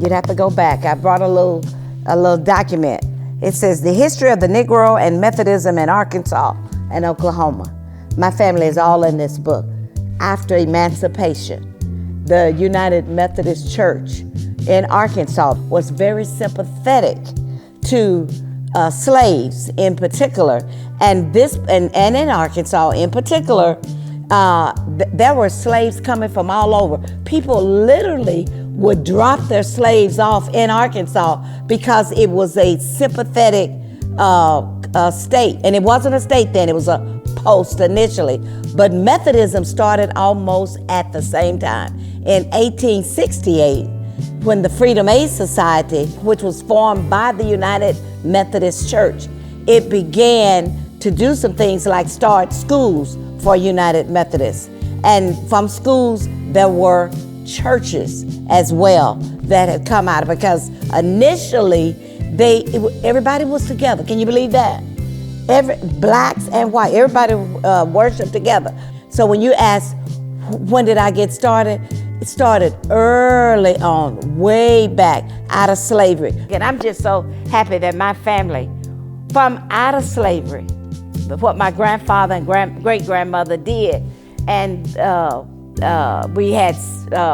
You'd have to go back. I brought a little document. It says the history of the Negro and Methodism in Arkansas and Oklahoma. My family is all in this book. After emancipation, the United Methodist Church in Arkansas was very sympathetic to slaves in particular, and in Arkansas in particular, there were slaves coming from all over. People literally would drop their slaves off in Arkansas because it was a sympathetic state, and it wasn't a state then; it was a post initially. But Methodism started almost at the same time. In 1868, when the Freedom Aid Society, which was formed by the United Methodist Church, it began to do some things like start schools for United Methodists. And from schools, there were churches as well that had come out of it, because initially everybody was together. Can you believe that? Blacks and white, everybody worshiped together. So when you ask, when did I get started? It started early on, way back out of slavery. And I'm just so happy that my family, from out of slavery, what my grandfather and great-grandmother did, and we had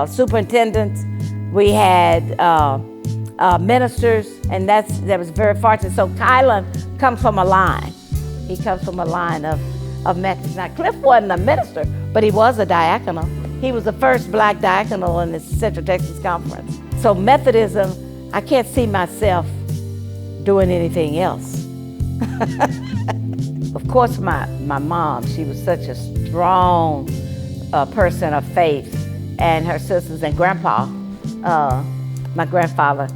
superintendents, we had ministers, and that was very fortunate. So Kylan comes from a line. He comes from a line of Methodists. Now, Cliff wasn't a minister, but he was a diaconal. He was the first black diaconal in the Central Texas Conference. So Methodism, I can't see myself doing anything else. Of course, my mom, she was such a strong person of faith, and her sisters and grandpa, my grandfather.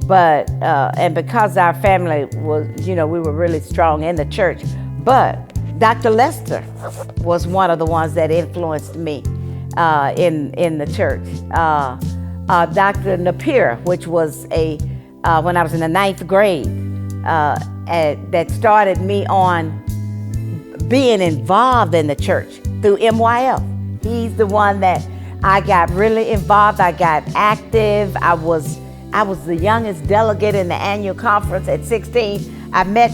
But, and because our family was, we were really strong in the church. But Dr. Lester was one of the ones that influenced me in the church. Dr. Napier, which was when I was in the 9th grade, that started me on being involved in the church through MYF. He's the one that I got really involved. I got active. I was the youngest delegate in the annual conference at 16. I met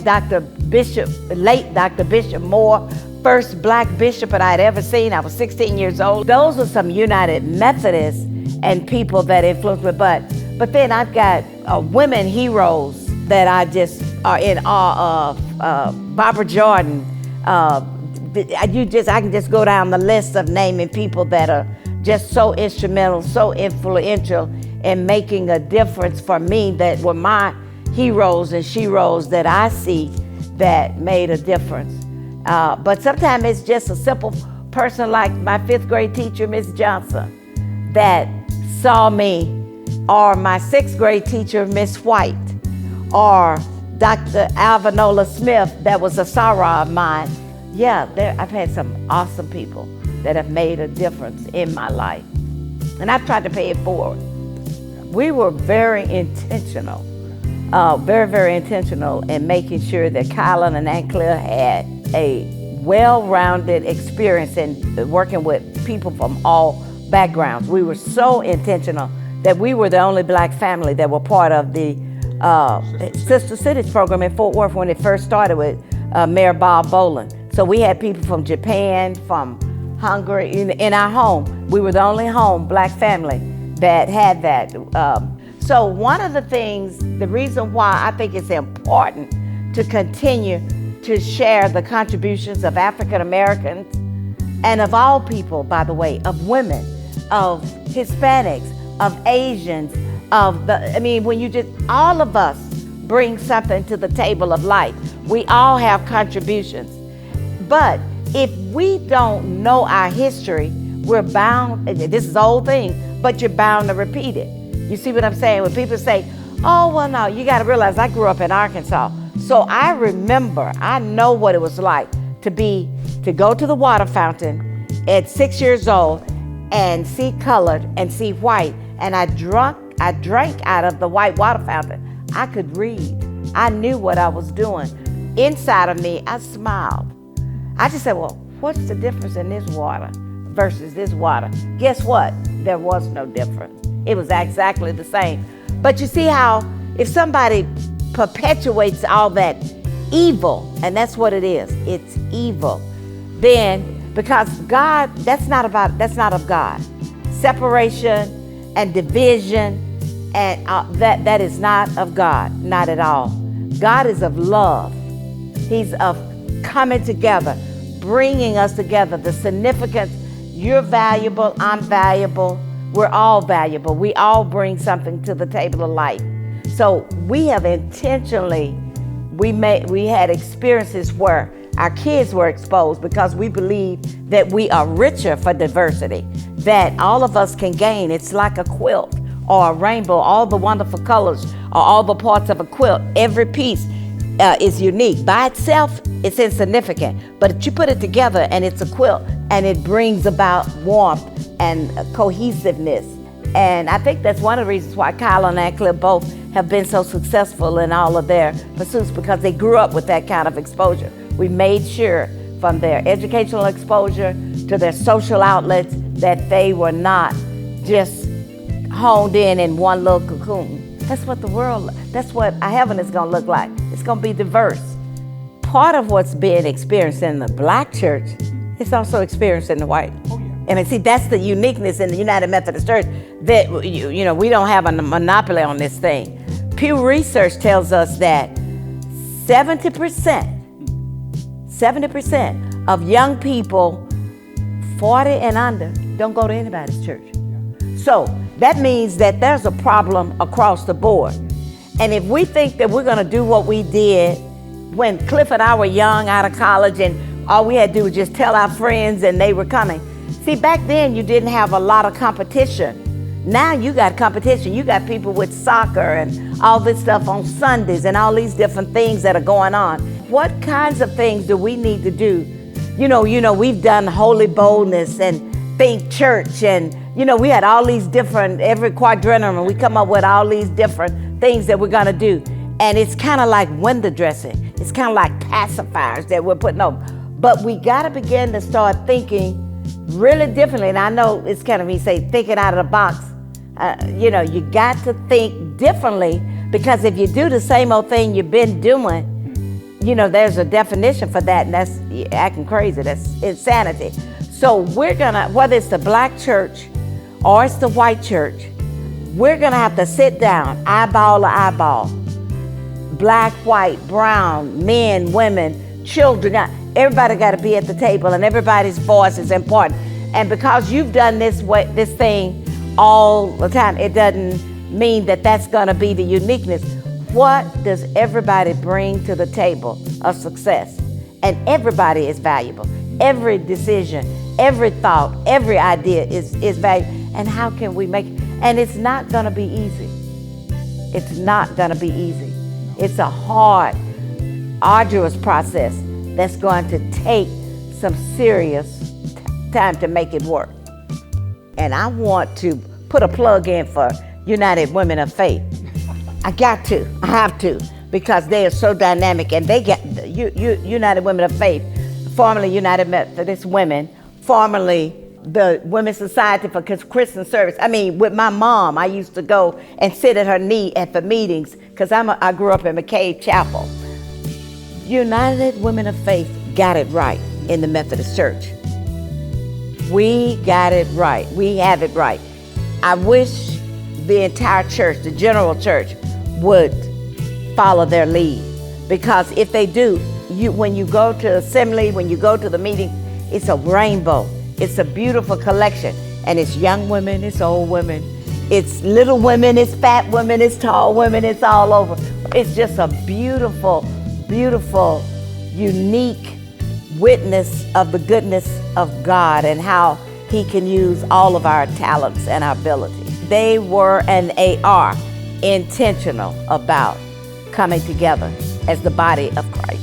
late Dr. Bishop Moore, first black bishop that I'd ever seen. I was 16 years old. Those were some United Methodists and people that influenced me. But then I've got women heroes that I just are in awe of. Barbara Jordan. I can just go down the list of naming people that are just so instrumental, so influential in making a difference for me, that were my heroes and sheroes that I see that made a difference. But sometimes it's just a simple person like my 5th grade teacher, Miss Johnson, that saw me, or my 6th grade teacher, Miss White, or Dr. Alvinola Smith, that was a sorrow of mine. Yeah, I've had some awesome people that have made a difference in my life. And I've tried to pay it forward. We were very intentional, very, very intentional in making sure that Kylan and Aunt Claire had a well-rounded experience in working with people from all backgrounds. We were so intentional that we were the only black family that were part of the Sister Cities program in Fort Worth when it first started with Mayor Bob Boland. So we had people from Japan, from Hungary in our home. We were the only home black family that had that. So one of the things, the reason why I think it's important to continue to share the contributions of African Americans, and of all people, by the way, of women, of Hispanics, of Asians, when all of us bring something to the table of life. We all have contributions. But if we don't know our history, we're bound, this is the whole thing, but you're bound to repeat it. You see what I'm saying? When people say, oh, well, no, you got to realize I grew up in Arkansas. So I know what it was like to go to the water fountain at 6 years old and see colored and see white. And I drank out of the white water fountain. I could read. I knew what I was doing. Inside of me, I smiled. I just said, well, what's the difference in this water versus this water? Guess what? There was no difference. It was exactly the same. But you see how if somebody perpetuates all that evil, and that's what it is, it's evil, then because God, that's not of God. Separation and division, and that is not of God, not at all. God is of love. He's of coming together, bringing us together. The significance, you're valuable, I'm valuable, we're all valuable. We all bring something to the table of life. So we have intentionally, we had experiences where our kids were exposed because we believe that we are richer for diversity, that all of us can gain. It's like a quilt or a rainbow, all the wonderful colors or all the parts of a quilt. Every piece is unique. By itself, it's insignificant, but you put it together and it's a quilt, and it brings about warmth and cohesiveness. And I think that's one of the reasons why Kyle and Ancliffe both have been so successful in all of their pursuits, because they grew up with that kind of exposure. We made sure from their educational exposure to their social outlets that they were not just honed in one little cocoon. That's what that's what our heaven is going to look like. It's going to be diverse. Part of what's being experienced in the Black church is also experienced in the white. Oh, yeah. And see, that's the uniqueness in the United Methodist Church, that we don't have a monopoly on this thing. Pew Research tells us that 70% of young people 40 and under don't go to anybody's church. So that means that there's a problem across the board. And if we think that we're going to do what we did when Cliff and I were young, out of college, and all we had to do was just tell our friends and they were coming. See, back then you didn't have a lot of competition. Now you got competition. You got people with soccer and all this stuff on Sundays and all these different things that are going on. What kinds of things do we need to do? We've done Holy Boldness and Think Church, and we had all these different, every quadrennium, we come up with all these different things that we're gonna do. And it's kind of like window dressing. It's kind of like pacifiers that we're putting over. But we gotta begin to start thinking really differently. And I know it's kind of me say thinking out of the box. You got to think differently, because if you do the same old thing you've been doing, there's a definition for that, and that's acting crazy. That's insanity. So we're gonna, whether it's the Black church or it's the white church, we're gonna have to sit down, eyeball to eyeball, black, white, brown, men, women, children. Everybody got to be at the table, and everybody's voice is important. And because you've done this thing all the time, it doesn't mean that that's going to be the uniqueness. What does everybody bring to the table of success? And everybody is valuable. Every decision, every thought, every idea is valuable. And how can we make it? And it's not going to be easy. It's not going to be easy. It's a hard, arduous process that's going to take some serious time to make it work. And I want to put a plug in for United Women of Faith. I have to, because they are so dynamic, and they get United Women of Faith, formerly United Methodist Women, formerly the Women's Society for Christian Service. I mean, with my mom, I used to go and sit at her knee at the meetings, because I grew up in McCabe Chapel. United Women of Faith got it right in the Methodist Church. We got it right. We have it right. I wish the entire church, the general church, would follow their lead, because if they do, when you go to assembly, when you go to the meeting, it's a rainbow. It's a beautiful collection, and it's young women, it's old women, it's little women, it's fat women, it's tall women, it's all over. It's just a beautiful, beautiful, unique witness of the goodness of God and how He can use all of our talents and our abilities. They were and they are intentional about coming together as the body of Christ.